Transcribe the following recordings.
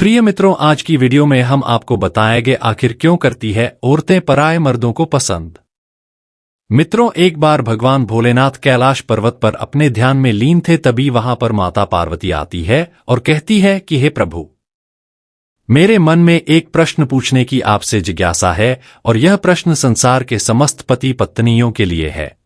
प्रिय मित्रों, आज की वीडियो में हम आपको बताएंगे आखिर क्यों करती है औरतें पराये मर्दों को पसंद। मित्रों, एक बार भगवान भोलेनाथ कैलाश पर्वत पर अपने ध्यान में लीन थे, तभी वहां पर माता पार्वती आती है और कहती है कि हे प्रभु, मेरे मन में एक प्रश्न पूछने की आपसे जिज्ञासा है और यह प्रश्न संसार के समस्त पति पत्नियों के लिए है।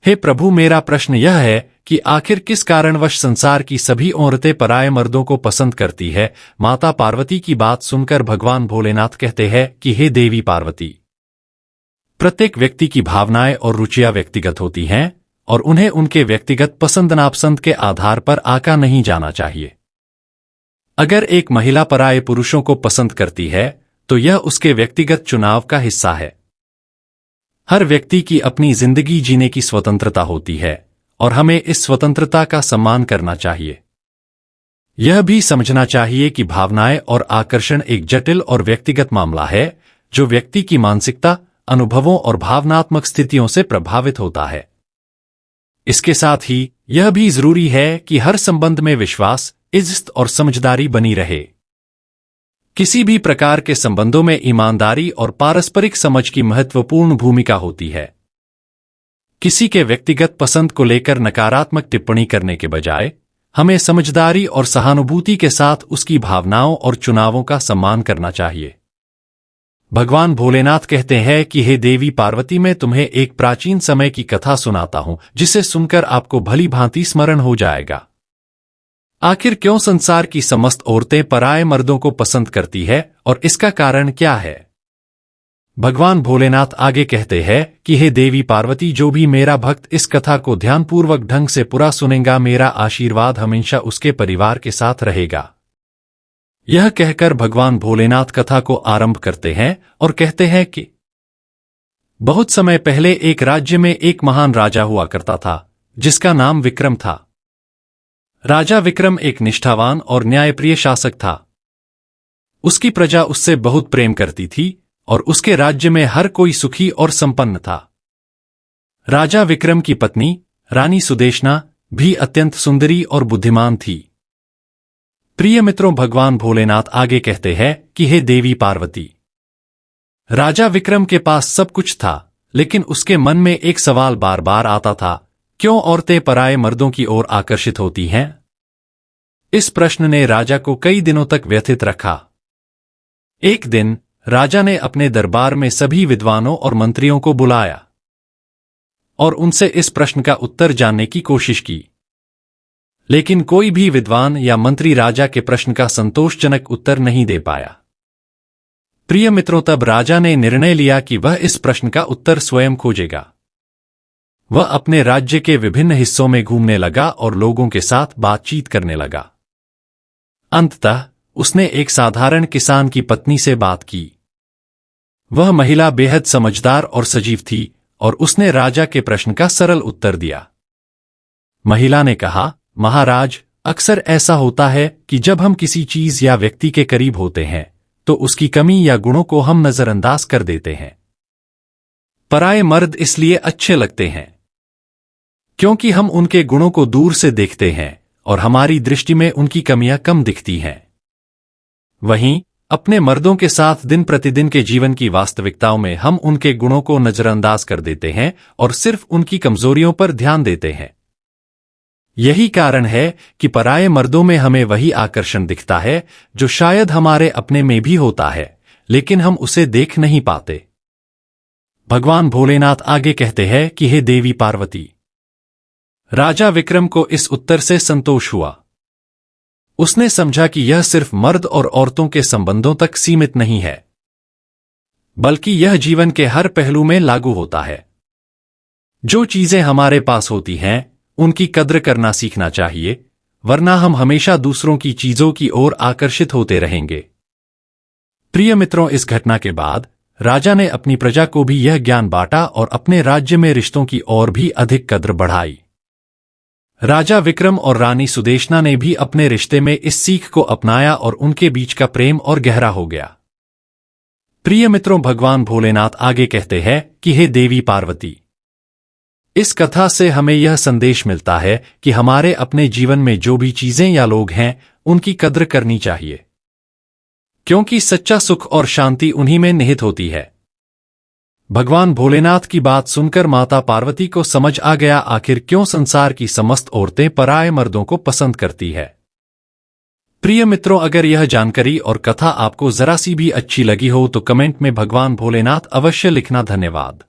हे प्रभु, मेरा प्रश्न यह है कि आखिर किस कारणवश संसार की सभी औरतें पराये मर्दों को पसंद करती है। माता पार्वती की बात सुनकर भगवान भोलेनाथ कहते हैं कि हे देवी पार्वती, प्रत्येक व्यक्ति की भावनाएं और रुचियां व्यक्तिगत होती हैं और उन्हें उनके व्यक्तिगत पसंद नापसंद के आधार पर आंका नहीं जाना चाहिए। अगर एक महिला पराये पुरुषों को पसंद करती है तो यह उसके व्यक्तिगत चुनाव का हिस्सा है। हर व्यक्ति की अपनी जिंदगी जीने की स्वतंत्रता होती है और हमें इस स्वतंत्रता का सम्मान करना चाहिए। यह भी समझना चाहिए कि भावनाएं और आकर्षण एक जटिल और व्यक्तिगत मामला है जो व्यक्ति की मानसिकता, अनुभवों और भावनात्मक स्थितियों से प्रभावित होता है। इसके साथ ही यह भी जरूरी है कि हर संबंध में विश्वास, इज्जत और समझदारी बनी रहे। किसी भी प्रकार के संबंधों में ईमानदारी और पारस्परिक समझ की महत्वपूर्ण भूमिका होती है। किसी के व्यक्तिगत पसंद को लेकर नकारात्मक टिप्पणी करने के बजाय हमें समझदारी और सहानुभूति के साथ उसकी भावनाओं और चुनावों का सम्मान करना चाहिए। भगवान भोलेनाथ कहते हैं कि हे देवी पार्वती, मैं तुम्हें एक प्राचीन समय की कथा सुनाता हूं जिसे सुनकर आपको भली भांति स्मरण हो जाएगा। आखिर क्यों संसार की समस्त औरतें पराये मर्दों को पसंद करती है और इसका कारण क्या है। भगवान भोलेनाथ आगे कहते हैं कि हे देवी पार्वती, जो भी मेरा भक्त इस कथा को ध्यानपूर्वक ढंग से पूरा सुनेगा, मेरा आशीर्वाद हमेशा उसके परिवार के साथ रहेगा। यह कहकर भगवान भोलेनाथ कथा को आरंभ करते हैं और कहते हैं कि बहुत समय पहले एक राज्य में एक महान राजा हुआ करता था जिसका नाम विक्रम था। राजा विक्रम एक निष्ठावान और न्यायप्रिय शासक था। उसकी प्रजा उससे बहुत प्रेम करती थी और उसके राज्य में हर कोई सुखी और संपन्न था। राजा विक्रम की पत्नी रानी सुदेशना भी अत्यंत सुंदरी और बुद्धिमान थी। प्रिय मित्रों, भगवान भोलेनाथ आगे कहते हैं कि हे देवी पार्वती, राजा विक्रम के पास सब कुछ था, लेकिन उसके मन में एक सवाल बार बार आता था, क्यों औरतें पराये मर्दों की ओर आकर्षित होती हैं। इस प्रश्न ने राजा को कई दिनों तक व्यथित रखा। एक दिन राजा ने अपने दरबार में सभी विद्वानों और मंत्रियों को बुलाया और उनसे इस प्रश्न का उत्तर जानने की कोशिश की, लेकिन कोई भी विद्वान या मंत्री राजा के प्रश्न का संतोषजनक उत्तर नहीं दे पाया। प्रिय मित्रों, तब राजा ने निर्णय लिया कि वह इस प्रश्न का उत्तर स्वयं खोजेगा। वह अपने राज्य के विभिन्न हिस्सों में घूमने लगा और लोगों के साथ बातचीत करने लगा। अंततः उसने एक साधारण किसान की पत्नी से बात की। वह महिला बेहद समझदार और सजीव थी और उसने राजा के प्रश्न का सरल उत्तर दिया। महिला ने कहा, महाराज, अक्सर ऐसा होता है कि जब हम किसी चीज या व्यक्ति के करीब होते हैं तो उसकी कमी या गुणों को हम नजरअंदाज कर देते हैं। पराये मर्द इसलिए अच्छे लगते हैं क्योंकि हम उनके गुणों को दूर से देखते हैं और हमारी दृष्टि में उनकी कमियां कम दिखती हैं। वहीं अपने मर्दों के साथ दिन प्रतिदिन के जीवन की वास्तविकताओं में हम उनके गुणों को नजरअंदाज कर देते हैं और सिर्फ उनकी कमजोरियों पर ध्यान देते हैं। यही कारण है कि पराये मर्दों में हमें वही आकर्षण दिखता है जो शायद हमारे अपने में भी होता है, लेकिन हम उसे देख नहीं पाते। भगवान भोलेनाथ आगे कहते हैं कि हे देवी पार्वती, राजा विक्रम को इस उत्तर से संतोष हुआ। उसने समझा कि यह सिर्फ मर्द और औरतों के संबंधों तक सीमित नहीं है, बल्कि यह जीवन के हर पहलू में लागू होता है। जो चीजें हमारे पास होती हैं उनकी कद्र करना सीखना चाहिए, वरना हम हमेशा दूसरों की चीजों की ओर आकर्षित होते रहेंगे। प्रिय मित्रों, इस घटना के बाद राजा ने अपनी प्रजा को भी यह ज्ञान बांटा और अपने राज्य में रिश्तों की ओर भी अधिक कद्र बढ़ाई। राजा विक्रम और रानी सुदेशना ने भी अपने रिश्ते में इस सीख को अपनाया और उनके बीच का प्रेम और गहरा हो गया। प्रिय मित्रों, भगवान भोलेनाथ आगे कहते हैं कि हे देवी पार्वती, इस कथा से हमें यह संदेश मिलता है कि हमारे अपने जीवन में जो भी चीजें या लोग हैं उनकी कद्र करनी चाहिए। क्योंकि सच्चा सुख और शांति उन्हीं में निहित होती है। भगवान भोलेनाथ की बात सुनकर माता पार्वती को समझ आ गया आखिर क्यों संसार की समस्त औरतें पराये मर्दों को पसंद करती है। प्रिय मित्रों, अगर यह जानकारी और कथा आपको जरा सी भी अच्छी लगी हो तो कमेंट में भगवान भोलेनाथ अवश्य लिखना। धन्यवाद।